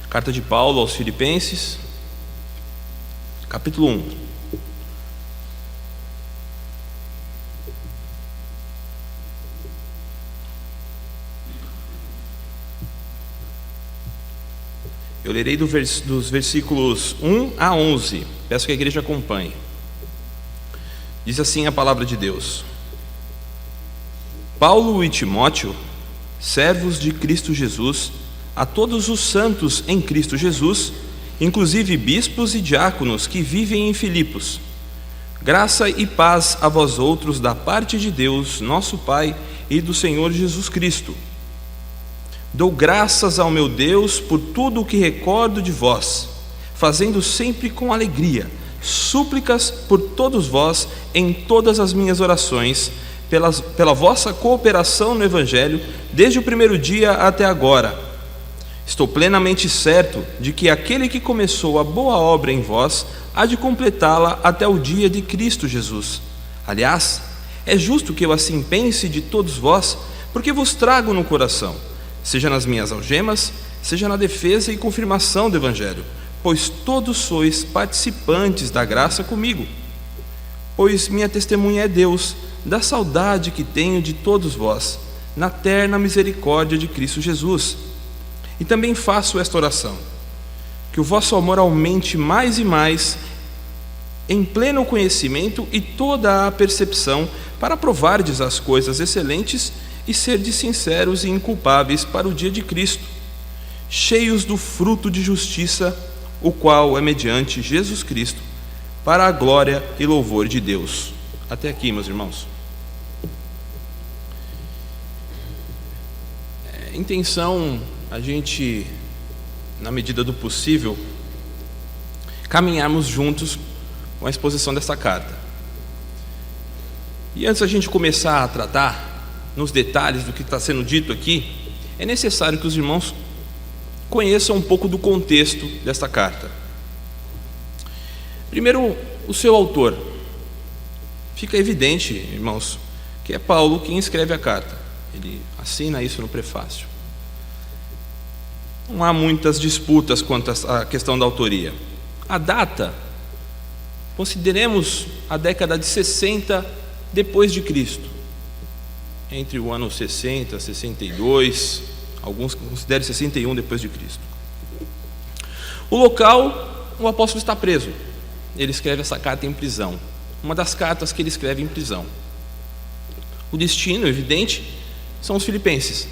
Carta de Paulo aos Filipenses, capítulo 1. Eu lerei dos versículos 1 a 11. Peço que a igreja acompanhe. Diz assim a palavra de Deus: Paulo e Timóteo, servos de Cristo Jesus, a todos os santos em Cristo Jesus, inclusive bispos e diáconos que vivem em Filipos, graça e paz a vós outros da parte de Deus, nosso Pai, e do Senhor Jesus Cristo. Dou graças ao meu Deus por tudo o que recordo de vós, fazendo sempre com alegria súplicas por todos vós em todas as minhas orações, pela vossa cooperação no Evangelho, desde o primeiro dia até agora. Estou plenamente certo de que aquele que começou a boa obra em vós há de completá-la até o dia de Cristo Jesus. Aliás, é justo que eu assim pense de todos vós, porque vos trago no coração, seja nas minhas algemas, seja na defesa e confirmação do Evangelho, pois todos sois participantes da graça comigo. Pois minha testemunha é Deus, da saudade que tenho de todos vós, na terna misericórdia de Cristo Jesus. E também faço esta oração: que o vosso amor aumente mais e mais, em pleno conhecimento e toda a percepção, para provardes as coisas excelentes e serdes sinceros e inculpáveis para o dia de Cristo, cheios do fruto de justiça, o qual é mediante Jesus Cristo, para a glória e louvor de Deus. Até aqui, meus irmãos. Intenção a gente, na medida do possível, caminharmos juntos com a exposição dessa carta. E antes da gente começar a tratar nos detalhes do que está sendo dito aqui, é necessário que os irmãos conheçam um pouco do contexto desta carta. Primeiro, o seu autor. Fica evidente, irmãos, que é Paulo quem escreve a carta. Ele assina isso no prefácio. Não há muitas disputas quanto à questão da autoria. A data, consideremos a década de 60 depois de Cristo, entre o ano 60, 62, alguns consideram 61 depois de Cristo. O local, o apóstolo está preso. Ele escreve essa carta em prisão, uma das cartas que ele escreve em prisão. O destino, evidente, são os filipenses,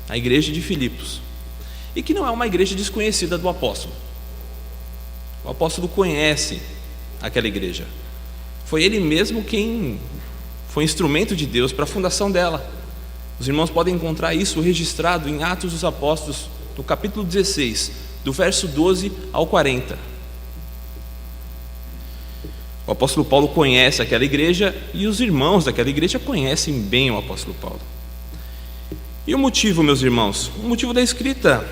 a igreja de Filipos, e que não é uma igreja desconhecida do apóstolo. O apóstolo conhece aquela igreja. Foi ele mesmo quem foi instrumento de Deus para a fundação dela. Os irmãos podem encontrar isso registrado em Atos dos Apóstolos, no capítulo 16, do verso 12 ao 40. O apóstolo Paulo conhece aquela igreja e os irmãos daquela igreja conhecem bem o apóstolo Paulo. E o motivo, meus irmãos? O motivo da escrita: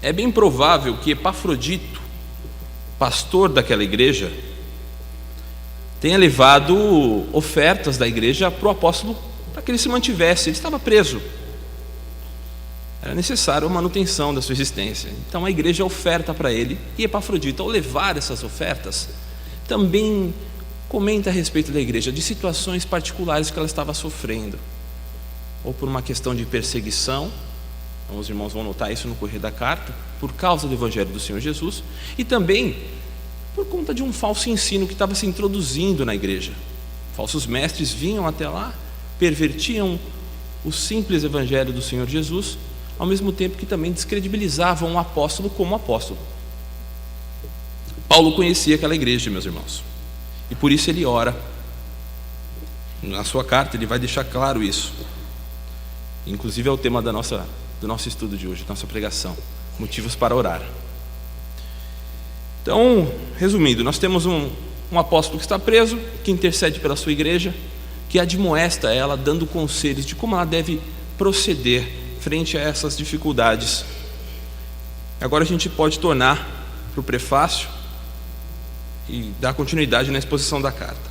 é bem provável que Epafrodito, pastor daquela igreja, tenha levado ofertas da igreja para o apóstolo para que ele se mantivesse. Ele estava preso, era necessário a manutenção da sua existência. Então a igreja oferta para ele, e Epafrodito, ao levar essas ofertas, também comenta a respeito da igreja, de situações particulares que ela estava sofrendo, ou por uma questão de perseguição. Então, os irmãos vão notar isso no correr da carta, por causa do Evangelho do Senhor Jesus, e também por conta de um falso ensino que estava se introduzindo na igreja. Falsos mestres vinham até lá, pervertiam o simples Evangelho do Senhor Jesus, ao mesmo tempo que também descredibilizavam o apóstolo como apóstolo. Paulo conhecia aquela igreja, meus irmãos, e por isso ele ora. Na sua carta ele vai deixar claro isso. Inclusive é o tema do nosso estudo de hoje, da nossa pregação: motivos para orar. Então, resumindo, nós temos um apóstolo que está preso, que intercede pela sua igreja, que admoesta ela, dando conselhos de como ela deve proceder frente a essas dificuldades. Agora a gente pode tornar para o prefácio e dar continuidade na exposição da carta.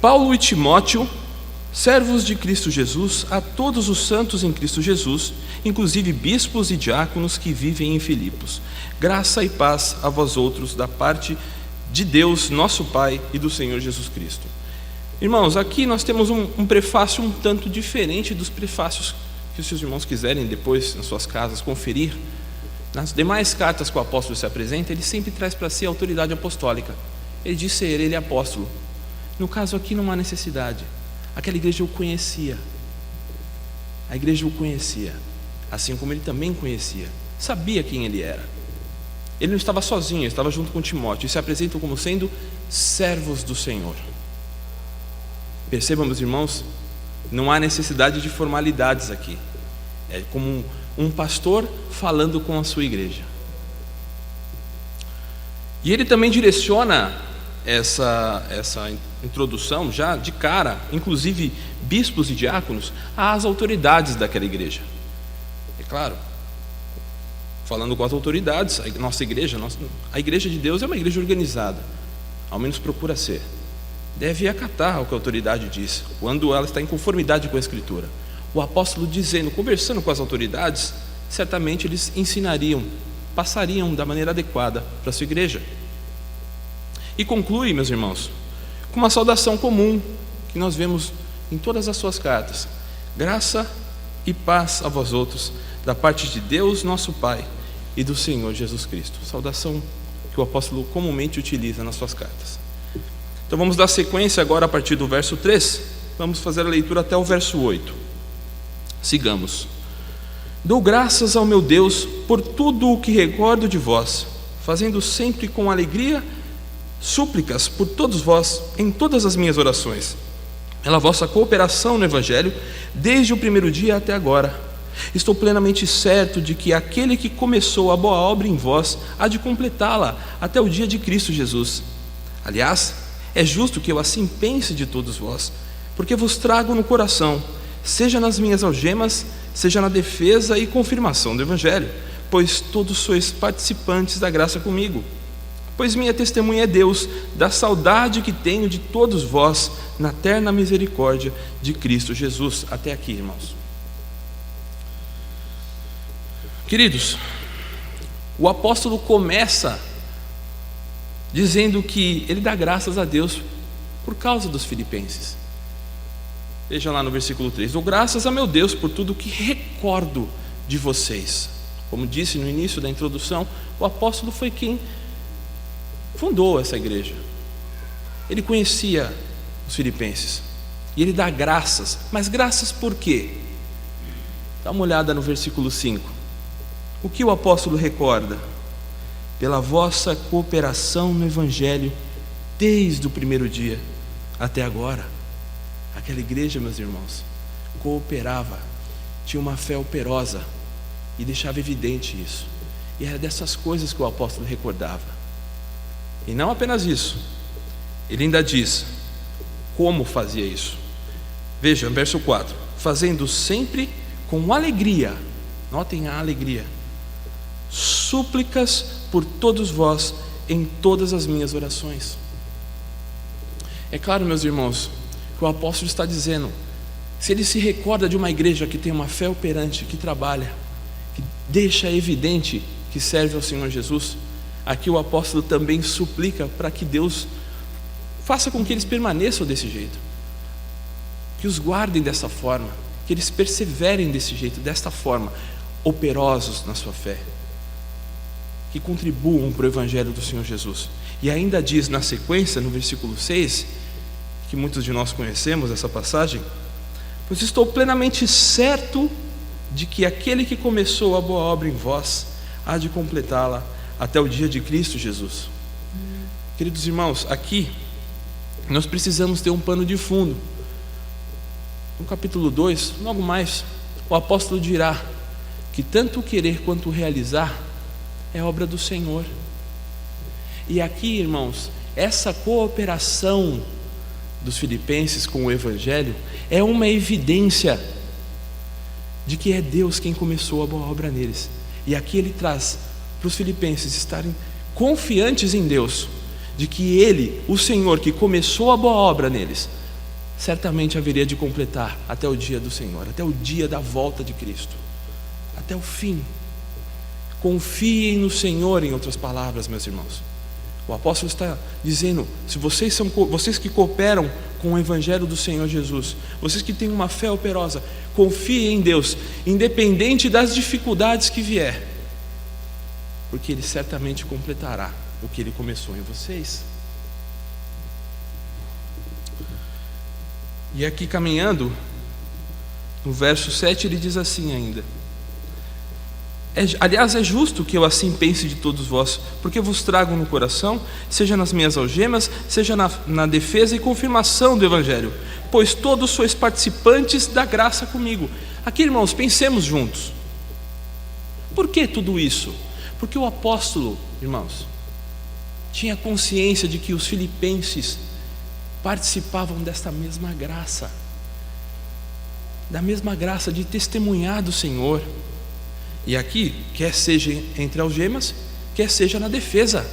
Paulo e Timóteo, servos de Cristo Jesus, a todos os santos em Cristo Jesus, inclusive bispos e diáconos que vivem em Filipos. Graça e paz a vós outros, da parte de Deus, nosso Pai, e do Senhor Jesus Cristo. Irmãos, aqui nós temos um prefácio um tanto diferente dos prefácios que se os irmãos quiserem depois, nas suas casas, conferir. Nas demais cartas que o apóstolo se apresenta, ele sempre traz para si a autoridade apostólica. Ele diz ser ele apóstolo. No caso aqui não há necessidade. Aquela igreja o conhecia. A igreja o conhecia, assim como ele também conhecia. Sabia quem ele era. Ele não estava sozinho, ele estava junto com Timóteo. E se apresentam como sendo servos do Senhor. Percebam, meus irmãos, não há necessidade de formalidades aqui. É como um pastor falando com a sua igreja. E ele também direciona essa introdução já de cara, inclusive bispos e diáconos, às autoridades daquela igreja. É claro, falando com as autoridades, a nossa igreja, a igreja de Deus é uma igreja organizada, ao menos procura ser. Deve acatar o que a autoridade diz, quando ela está em conformidade com a Escritura. O apóstolo dizendo, conversando com as autoridades, certamente eles ensinariam, passariam da maneira adequada para a sua igreja. E conclui, meus irmãos, com uma saudação comum que nós vemos em todas as suas cartas: graça e paz a vós outros, da parte de Deus, nosso Pai, e do Senhor Jesus Cristo. Saudação que o apóstolo comumente utiliza nas suas cartas. Então vamos dar sequência agora a partir do verso 3. Vamos fazer a leitura até o verso 8. Sigamos. Dou graças ao meu Deus por tudo o que recordo de vós, fazendo sempre com alegria súplicas por todos vós em todas as minhas orações, pela vossa cooperação no Evangelho, desde o primeiro dia até agora. Estou plenamente certo de que aquele que começou a boa obra em vós há de completá-la até o dia de Cristo Jesus. Aliás, é justo que eu assim pense de todos vós, porque vos trago no coração, seja nas minhas algemas, seja na defesa e confirmação do Evangelho, pois todos sois participantes da graça comigo. Pois minha testemunha é Deus, da saudade que tenho de todos vós, na terna misericórdia de Cristo Jesus. Até aqui, irmãos. Queridos, o apóstolo começa dizendo que ele dá graças a Deus por causa dos filipenses. Veja lá no versículo 3: dou graças a meu Deus por tudo que recordo de vocês. Como disse no início da introdução, o apóstolo foi quem fundou essa igreja. Ele conhecia os filipenses e ele dá graças. Mas graças por quê? Dá uma olhada no versículo 5. O que o apóstolo recorda? Pela vossa cooperação no Evangelho desde o primeiro dia até agora. Aquela igreja, meus irmãos, cooperava, tinha uma fé operosa e deixava evidente isso. E era dessas coisas que o apóstolo recordava. E não apenas isso, ele ainda diz como fazia isso. Veja, verso 4: fazendo sempre com alegria, notem a alegria, súplicas por todos vós em todas as minhas orações. É claro, meus irmãos, que o apóstolo está dizendo, se ele se recorda de uma igreja que tem uma fé operante, que trabalha, que deixa evidente que serve ao Senhor Jesus, aqui o apóstolo também suplica para que Deus faça com que eles permaneçam desse jeito, que os guardem dessa forma, que eles perseverem desse jeito, desta forma, operosos na sua fé, que contribuam para o Evangelho do Senhor Jesus. E ainda diz na sequência, no versículo 6, que muitos de nós conhecemos essa passagem: pois estou plenamente certo de que aquele que começou a boa obra em vós há de completá-la até o dia de Cristo Jesus. Queridos irmãos, aqui nós precisamos ter um pano de fundo. No capítulo 2, logo mais, o apóstolo dirá que tanto o querer quanto o realizar é obra do Senhor. E aqui, irmãos, essa cooperação dos filipenses com o Evangelho é uma evidência de que é Deus quem começou a boa obra neles. E aqui ele traz para os filipenses estarem confiantes em Deus, de que Ele, o Senhor que começou a boa obra neles, certamente haveria de completar até o dia do Senhor, até o dia da volta de Cristo, até o fim. Confiem no Senhor, em outras palavras, meus irmãos. O apóstolo está dizendo: se vocês que cooperam com o evangelho do Senhor Jesus, vocês que têm uma fé operosa, confiem em Deus, independente das dificuldades que vier, porque Ele certamente completará o que Ele começou em vocês. E aqui caminhando, no verso 7 ele diz assim ainda: aliás, é justo que eu assim pense de todos vós, porque vos trago no coração, seja nas minhas algemas, seja na defesa e confirmação do Evangelho, pois todos sois participantes da graça comigo. Aqui, irmãos, pensemos juntos. Por que tudo isso? Porque o apóstolo, irmãos, tinha consciência de que os filipenses participavam desta mesma graça, da mesma graça de testemunhar do Senhor. E aqui, quer seja entre algemas, quer seja na defesa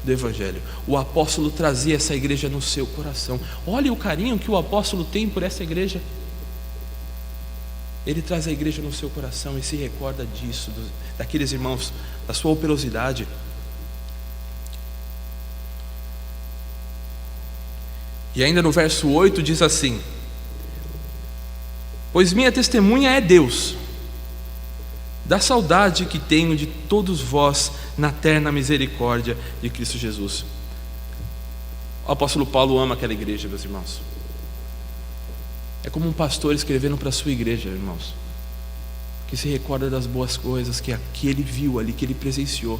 do Evangelho, o apóstolo trazia essa igreja no seu coração. Olha o carinho que o apóstolo tem por essa igreja. Ele traz a igreja no seu coração e se recorda disso, daqueles irmãos, da sua operosidade. E ainda no verso 8 diz assim: pois minha testemunha é Deus, da saudade que tenho de todos vós na terna misericórdia de Cristo Jesus. O apóstolo Paulo ama aquela igreja, meus irmãos. É como um pastor escrevendo para a sua igreja, irmãos, que se recorda das boas coisas que ele viu ali, que ele presenciou.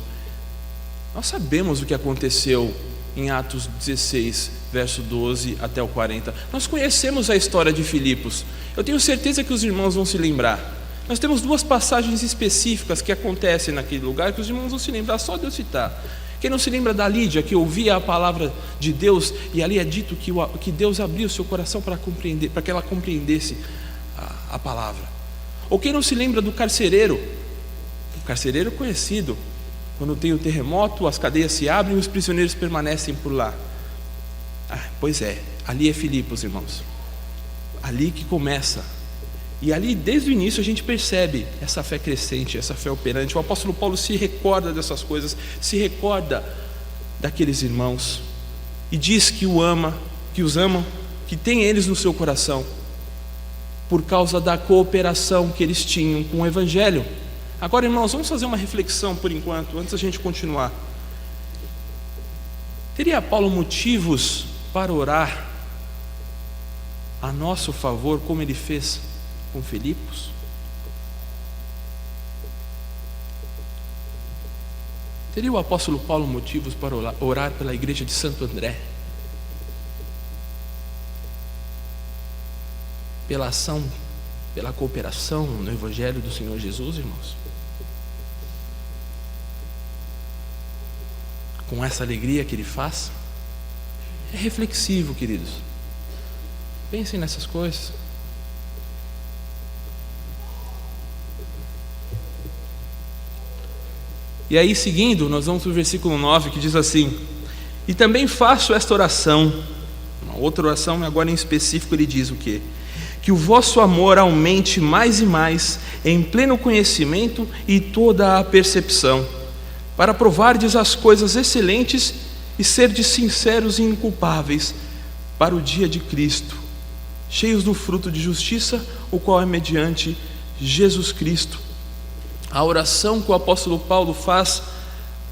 Nós sabemos o que aconteceu em Atos 16, verso 12 até o 40. Nós conhecemos a história de Filipos. Eu tenho certeza que os irmãos vão se lembrar. Nós temos duas passagens específicas que acontecem naquele lugar que os irmãos vão se lembrar, só de eu citar. Quem não se lembra da Lídia, que ouvia a palavra de Deus, e ali é dito que Deus abriu o seu coração para compreender, para que ela compreendesse a palavra. Ou quem não se lembra do carcereiro? O carcereiro conhecido, quando tem o terremoto, as cadeias se abrem e os prisioneiros permanecem por lá. Pois é, ali é Filipos, irmãos. Ali que começa. E ali, desde o início, a gente percebe essa fé crescente, essa fé operante. O apóstolo Paulo se recorda dessas coisas, se recorda daqueles irmãos e diz que os ama, que tem eles no seu coração, por causa da cooperação que eles tinham com o Evangelho. Agora, irmãos, vamos fazer uma reflexão por enquanto, antes da gente continuar. Teria Paulo motivos para orar a nosso favor, como ele fez com Filipos? Teria o apóstolo Paulo motivos para orar pela igreja de Santo André? Pela ação, pela cooperação no Evangelho do Senhor Jesus, irmãos? Com essa alegria que ele faz? É reflexivo, queridos. Pensem nessas coisas. E aí, seguindo, nós vamos para o versículo 9, que diz assim: e também faço esta oração, uma outra oração, agora em específico ele diz o quê? Que o vosso amor aumente mais e mais em pleno conhecimento e toda a percepção, para provardes as coisas excelentes e serdes sinceros e inculpáveis para o dia de Cristo, cheios do fruto de justiça, o qual é mediante Jesus Cristo. A oração que o apóstolo Paulo faz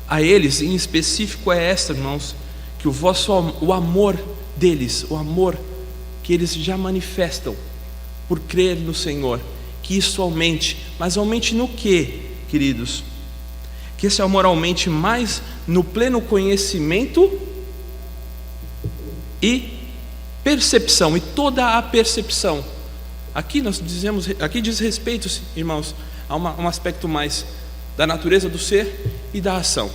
a eles, em específico, é esta, irmãos: que o amor deles, o amor que eles já manifestam por crer no Senhor, que isso aumente. Mas aumente no quê, queridos? Que esse amor aumente mais no pleno conhecimento e percepção, e toda a percepção. Aqui diz respeito, irmãos, a um aspecto mais da natureza do ser e da ação,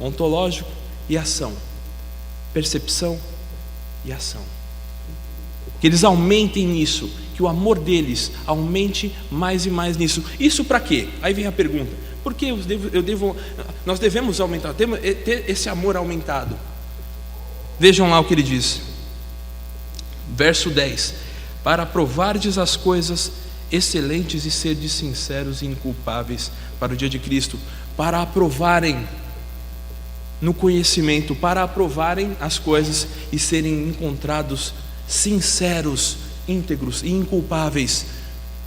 ontológico e ação, percepção e ação. Que eles aumentem nisso, que o amor deles aumente mais e mais nisso. Isso para quê? Aí vem a pergunta: por que nós devemos aumentar, ter esse amor aumentado? Vejam lá o que ele diz. Verso 10: para provardes as coisas excelentes e serdes sinceros e inculpáveis para o dia de Cristo. Para aprovarem no conhecimento, para aprovarem as coisas e serem encontrados sinceros, íntegros e inculpáveis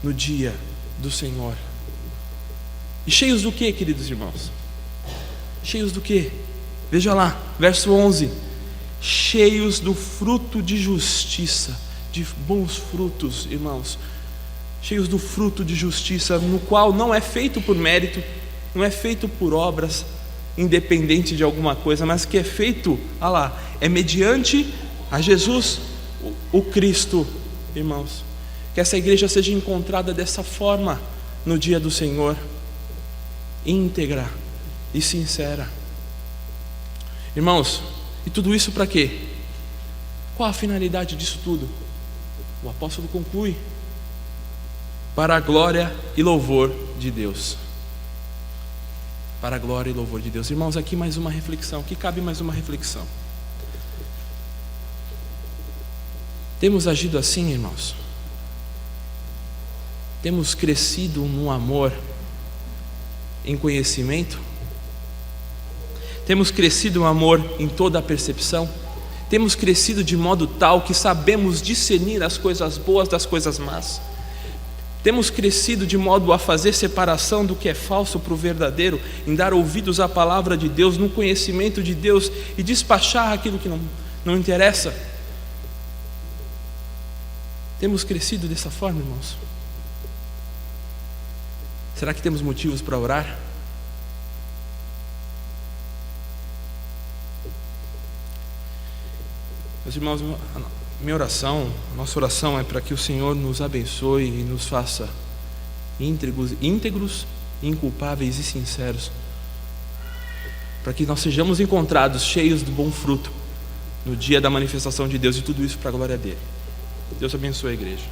no dia do Senhor. E cheios do que, queridos irmãos? Cheios do que? Veja lá, verso 11: cheios do fruto de justiça, de bons frutos, irmãos, cheios do fruto de justiça, no qual não é feito por mérito, não é feito por obras, independente de alguma coisa, mas que é feito, é mediante a Jesus, o Cristo, irmãos. Que essa igreja seja encontrada dessa forma no dia do Senhor, íntegra e sincera. Irmãos, e tudo isso para quê? Qual a finalidade disso tudo? O apóstolo conclui: para a glória e louvor de Deus. Para a glória e louvor de Deus. Irmãos, aqui mais uma reflexão, aqui cabe mais uma reflexão. Temos agido assim, irmãos? Temos crescido no amor, em conhecimento? Temos crescido no amor em toda a percepção? Temos crescido de modo tal que sabemos discernir as coisas boas das coisas más? Temos crescido de modo a fazer separação do que é falso para o verdadeiro, em dar ouvidos à palavra de Deus, no conhecimento de Deus, e despachar aquilo que não interessa? Temos crescido dessa forma, irmãos? Será que temos motivos para orar? Meus irmãos, minha oração, nossa oração é para que o Senhor nos abençoe e nos faça íntegros, inculpáveis e sinceros, para que nós sejamos encontrados cheios do bom fruto no dia da manifestação de Deus, e tudo isso para a glória dele. Deus abençoe a igreja.